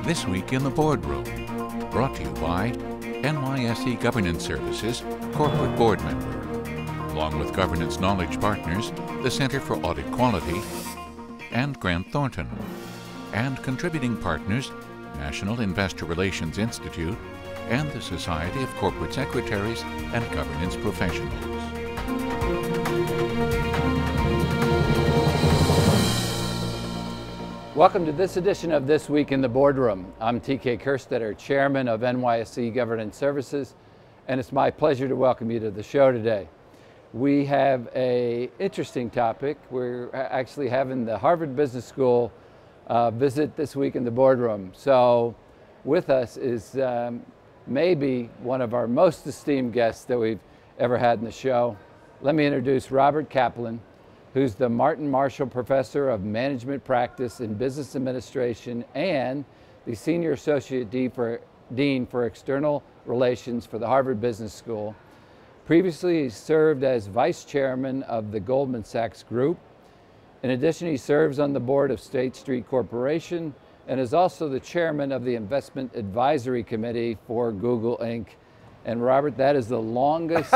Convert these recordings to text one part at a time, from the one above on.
This Week in the Boardroom, brought to you by NYSE Governance Services, Corporate Board Member, along with Governance Knowledge Partners, the Center for Audit Quality, and Grant Thornton, and contributing partners, National Investor Relations Institute, and the Society of Corporate Secretaries and Governance Professionals. Welcome to this edition of This Week in the Boardroom. I'm TK Kerstetter, Chairman of NYSE Governance Services, and it's my pleasure to welcome you to the show today. We have an interesting topic. We're actually having the Harvard Business School visit This Week in the Boardroom. So with us is maybe one of our most esteemed guests that we've ever had in the show. Let me introduce Rob Kaplan, who's the Martin Marshall Professor of Management Practice and Business Administration and the Senior Associate Dean for External Relations for the Harvard Business School. Previously, he served as Vice Chairman of the Goldman Sachs Group. In addition, he serves on the board of State Street Corporation and is also the Chairman of the Investment Advisory Committee for Google Inc. And Robert, that is the longest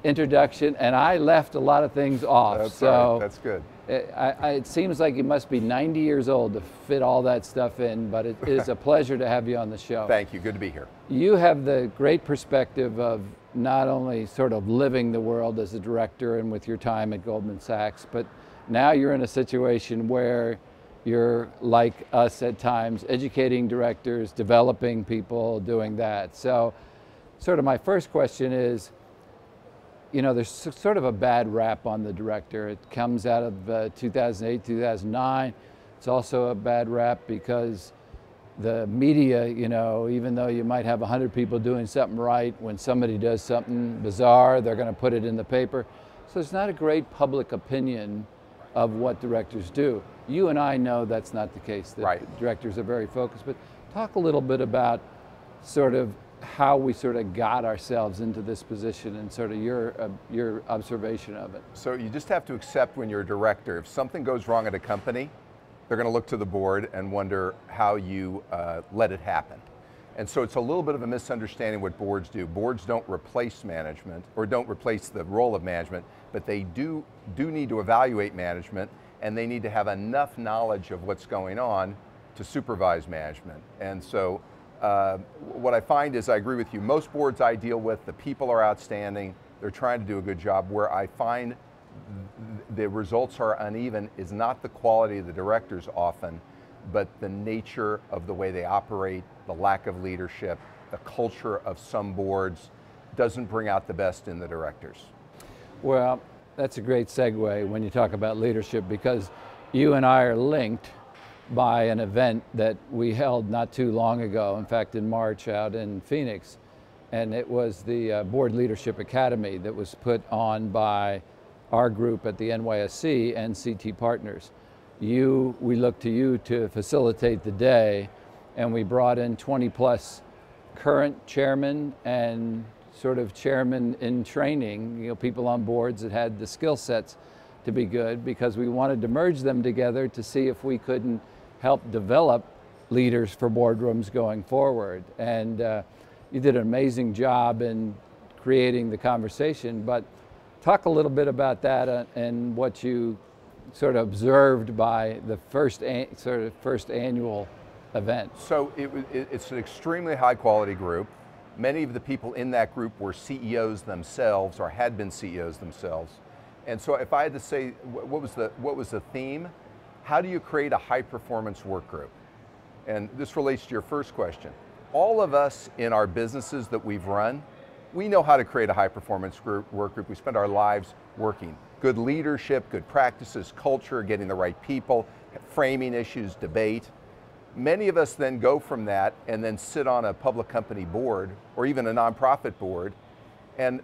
introduction, and I left a lot of things off. That's so all right. That's good. It seems like you must be 90 years old to fit all that stuff in, but it is a pleasure to have you on the show. Thank you. Good to be here. You have the great perspective of not only sort of living the world as a director and with your time at Goldman Sachs, but now you're in a situation where you're like us at times, educating directors, developing people, doing that. So sort of my first question is, you know, there's sort of a bad rap on the director. It comes out of 2008, 2009. It's also a bad rap because the media, you know, even though you might have 100 people doing something right, when somebody does something bizarre, they're going to put it in the paper. So it's not a great public opinion of what directors do. You and I know that's not the case. That right. Directors are very focused. But talk a little bit about sort of how we sort of got ourselves into this position and sort of your observation of it. So you just have to accept when you're a director, if something goes wrong at a company, they're going to look to the board and wonder how you let it happen. And so it's a little bit of a misunderstanding what boards do. Boards don't replace management or don't replace the role of management, but they do need to evaluate management, and they need to have enough knowledge of what's going on to supervise management. And so what I find is, I agree with you, most boards I deal with, the people are outstanding, they're trying to do a good job. Where I find the results are uneven is not the quality of the directors often, but the nature of the way they operate, the lack of leadership, the culture of some boards doesn't bring out the best in the directors. Well, that's a great segue when you talk about leadership, because you and I are linked by an event that we held not too long ago, in fact in March out in Phoenix, and it was the Board Leadership Academy that was put on by our group at the NYSE and CT Partners. We looked to you to facilitate the day, and we brought in 20 plus current chairmen and sort of chairmen in training, you know, people on boards that had the skill sets to be good, because we wanted to merge them together to see if we couldn't help develop leaders for boardrooms going forward. And you did an amazing job in creating the conversation, but talk a little bit about that and what you sort of observed by the first annual event. So it's an extremely high quality group. Many of the people in that group were CEOs themselves or had been CEOs themselves. And so if I had to say, what was the theme? How do you create a high performance work group? And this relates to your first question. All of us in our businesses that we've run, we know how to create a high performance work group. We spend our lives working. Good leadership, good practices, culture, getting the right people, framing issues, debate. Many of us then go from that and then sit on a public company board or even a nonprofit board, and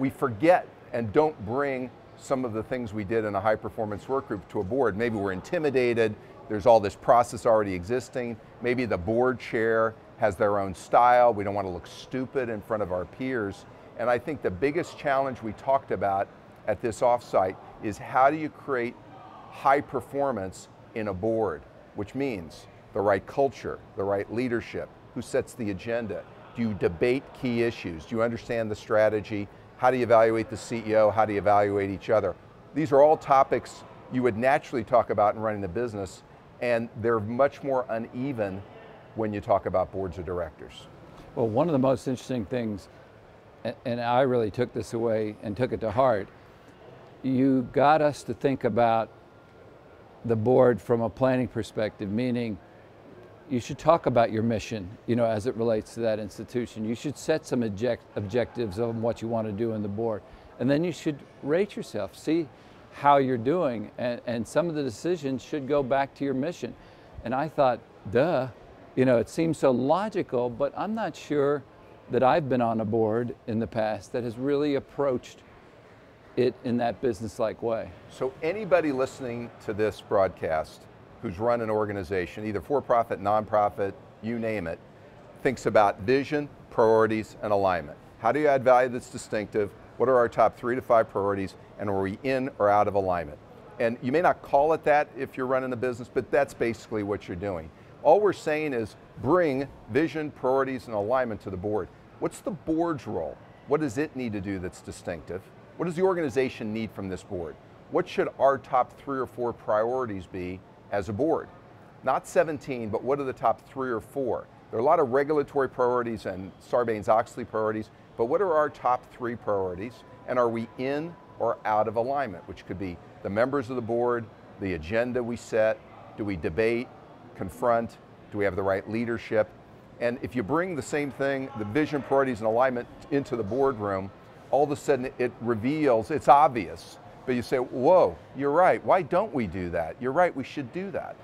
we forget and don't bring some of the things we did in a high performance work group to a board. Maybe we're intimidated, there's all this process already existing, maybe the board chair has their own style, we don't want to look stupid in front of our peers. And I think the biggest challenge we talked about at this offsite is how do you create high performance in a board, which means the right culture, the right leadership, who sets the agenda? Do you debate key issues? Do you understand the strategy? How do you evaluate the CEO? How do you evaluate each other? These are all topics you would naturally talk about in running the business, and they're much more uneven when you talk about boards of directors. Well, one of the most interesting things, and I really took this away and took it to heart, you got us to think about the board from a planning perspective, meaning you should talk about your mission, as it relates to that institution. You should set some objectives on what you want to do in the board. And then you should rate yourself, see how you're doing, and some of the decisions should go back to your mission. And I thought, duh, it seems so logical, but I'm not sure that I've been on a board in the past that has really approached it in that business-like way. So anybody listening to this broadcast who's run an organization, either for-profit, nonprofit, you name it, thinks about vision, priorities, and alignment. How do you add value that's distinctive? What are our top 3 to 5 priorities, and are we in or out of alignment? And you may not call it that if you're running a business, but that's basically what you're doing. All we're saying is bring vision, priorities, and alignment to the board. What's the board's role? What does it need to do that's distinctive? What does the organization need from this board? What should our top 3 or 4 priorities be as a board? Not 17, but what are the top 3 or 4? There are a lot of regulatory priorities and Sarbanes-Oxley priorities, but what are our top 3 priorities? And are we in or out of alignment? Which could be the members of the board, the agenda we set, do we debate, confront, do we have the right leadership? And if you bring the same thing, the vision, priorities, and alignment into the boardroom, all of a sudden it reveals, it's obvious, but you say, whoa, you're right, why don't we do that? You're right, we should do that.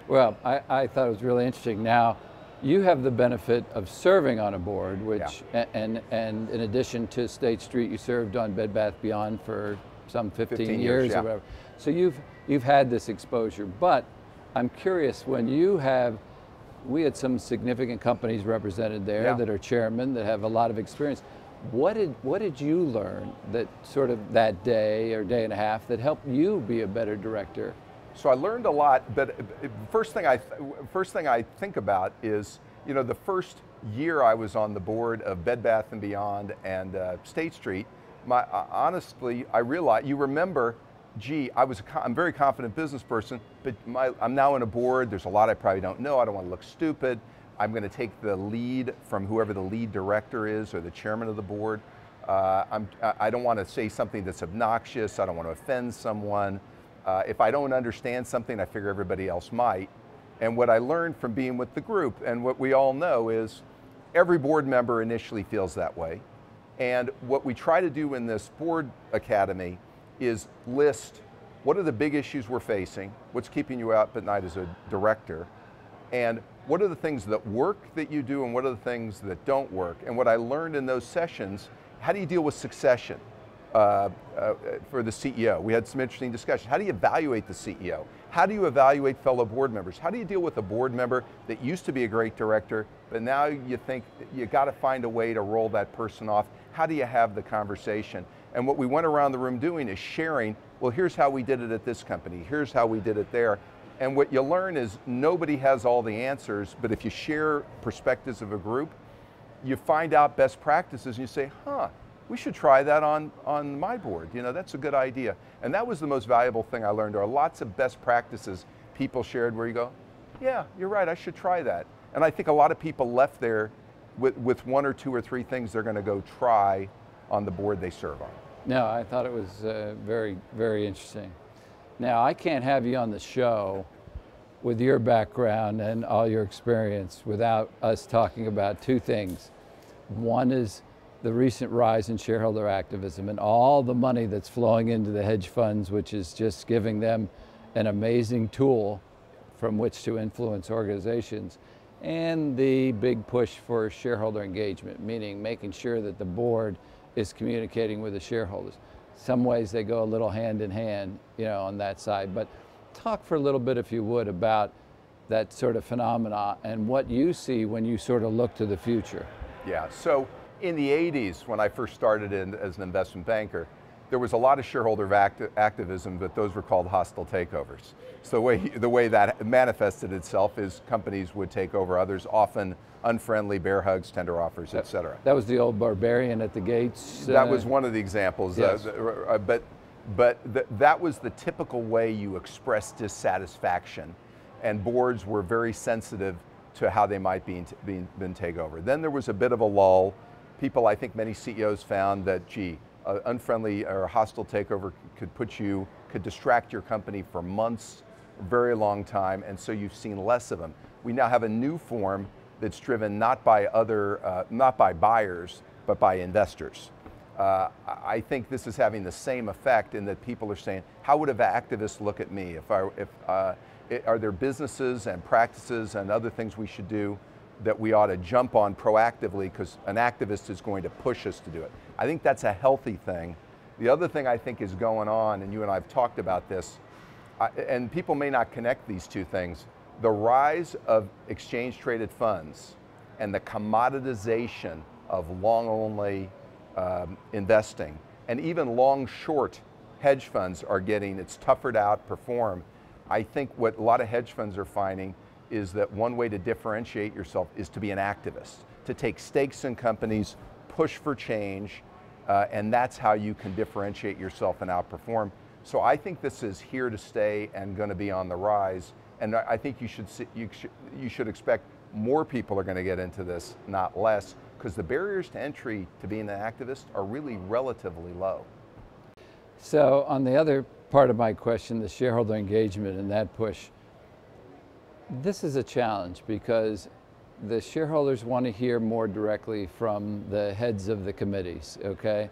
Well, I thought it was really interesting. Now, you have the benefit of serving on a board, which, and in addition to State Street, you served on Bed Bath Beyond for some 15 years or whatever. So you've had this exposure, but I'm curious, we had some significant companies represented there that are chairmen, that have a lot of experience. What did you learn that sort of that day or day and a half that helped you be a better director? So I learned a lot, but first thing I think about is, the first year I was on the board of Bed Bath & Beyond and State Street, honestly, I realized, you remember, gee, I'm a very confident business person, but I'm now on a board, there's a lot I probably don't know, I don't want to look stupid, I'm going to take the lead from whoever the lead director is or the chairman of the board. I don't want to say something that's obnoxious, I don't want to offend someone. If I don't understand something, I figure everybody else might. And what I learned from being with the group, and what we all know, is every board member initially feels that way. And what we try to do in this board academy is list what are the big issues we're facing, what's keeping you up at night as a director, and what are the things that work that you do and what are the things that don't work. And what I learned in those sessions, how do you deal with succession for the CEO? We had some interesting discussions. How do you evaluate the CEO? How do you evaluate fellow board members? How do you deal with a board member that used to be a great director, but now you think you got to find a way to roll that person off? How do you have the conversation? And what we went around the room doing is sharing, well, here's how we did it at this company, here's how we did it there. And what you learn is nobody has all the answers, but if you share perspectives of a group, you find out best practices and you say, we should try that on my board. That's a good idea. And that was the most valuable thing I learned. There are lots of best practices people shared where you go, yeah, you're right, I should try that. And I think a lot of people left there with 1 or 2 or 3 things they're going to go try on the board they serve on. No, I thought it was very, very interesting. Now, I can't have you on the show with your background and all your experience without us talking about 2 things. One is the recent rise in shareholder activism and all the money that's flowing into the hedge funds, which is just giving them an amazing tool from which to influence organizations, and the big push for shareholder engagement, meaning making sure that the board is communicating with the shareholders. Some ways they go a little hand in hand, on that side. But talk for a little bit, if you would, about that sort of phenomena and what you see when you sort of look to the future. Yeah, so in the 80s, when I first started as an investment banker, there was a lot of shareholder activism, but those were called hostile takeovers. So the way that manifested itself is companies would take over others, often unfriendly, bear hugs, tender offers, et cetera. That was the old barbarian at the gates? That was one of the examples. Yes. That was the typical way you express dissatisfaction, and boards were very sensitive to how they might be taken over. Then there was a bit of a lull. People, I think many CEOs found that, gee, an unfriendly or a hostile takeover could distract your company for months, a very long time, and so you've seen less of them. We now have a new form that's driven not by buyers, but by investors. I think this is having the same effect in that people are saying, how would an activist look at me? Are there businesses and practices and other things we should do that we ought to jump on proactively because an activist is going to push us to do it? I think that's a healthy thing. The other thing I think is going on, and you and I have talked about this, and people may not connect these two things, the rise of exchange-traded funds and the commoditization of long-only investing, and even long-short hedge funds are getting, it's tougher to outperform. I think what a lot of hedge funds are finding is that one way to differentiate yourself is to be an activist, to take stakes in companies, push for change, and that's how you can differentiate yourself and outperform. So I think this is here to stay and going to be on the rise, and I think you should expect more people are going to get into this, not less, because the barriers to entry to being an activist are really relatively low. So on the other part of my question, the shareholder engagement and that push, this is a challenge because the shareholders want to hear more directly from the heads of the committees, okay?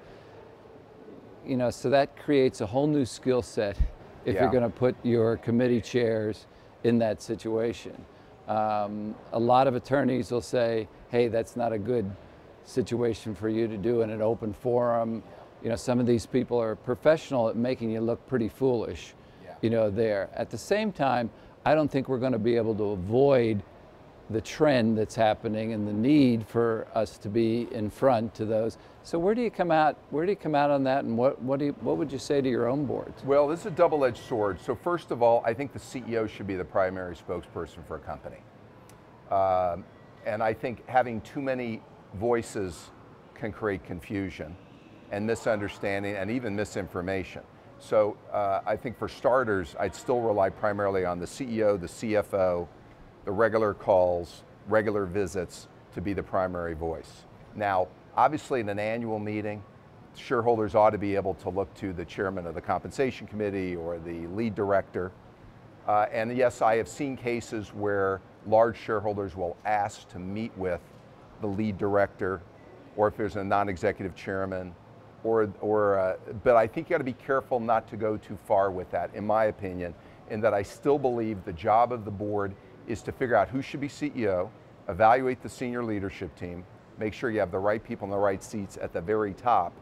You know, so that creates a whole new skill set if you're going to put your committee chairs in that situation. A lot of attorneys will say, hey, that's not a good situation for you to do in an open forum. You know, some of these people are professional at making you look pretty foolish, you know, there. At the same time, I don't think we're going to be able to avoid the trend that's happening and the need for us to be in front to those. So where do you come out? Where do you come out on that, and what would you say to your own boards? Well, this is a double-edged sword. So first of all, I think the CEO should be the primary spokesperson for a company. And I think having too many voices can create confusion and misunderstanding and even misinformation. So I think for starters, I'd still rely primarily on the CEO, the CFO, the regular calls, regular visits to be the primary voice. Now, obviously in an annual meeting, shareholders ought to be able to look to the chairman of the compensation committee or the lead director. And yes, I have seen cases where large shareholders will ask to meet with the lead director, or if there's a non-executive chairman, but I think you got to be careful not to go too far with that, in my opinion, in that I still believe the job of the board is to figure out who should be CEO, evaluate the senior leadership team, make sure you have the right people in the right seats at the very top,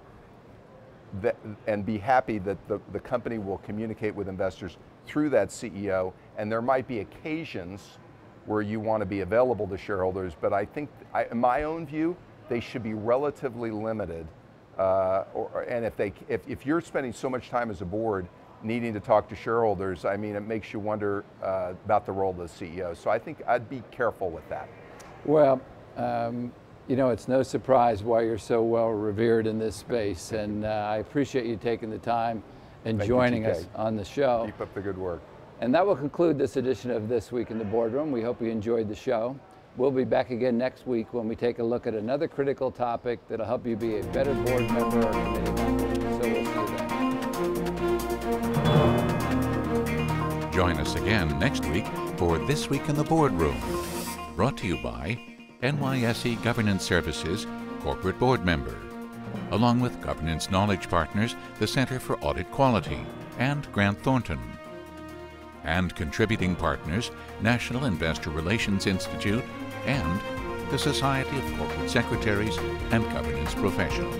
and be happy that the company will communicate with investors through that CEO. And there might be occasions where you want to be available to shareholders, but I think, in my own view, they should be relatively limited. And if you're spending so much time as a board needing to talk to shareholders, I mean, it makes you wonder about the role of the CEO. So I think I'd be careful with that. Well, you know, it's no surprise why you're so well revered in this space, and I appreciate you taking the time and joining us on the show. Keep up the good work. And that will conclude this edition of This Week in the Boardroom. We hope you enjoyed the show. We'll be back again next week when we take a look at another critical topic that'll help you be a better board member or committee member. So we'll see you then. Join us again next week for This Week in the Boardroom, brought to you by NYSE Governance Services, Corporate Board Member, along with Governance Knowledge Partners, the Center for Audit Quality, and Grant Thornton. And contributing partners, National Investor Relations Institute, and the Society of Corporate Secretaries and Governance Professionals.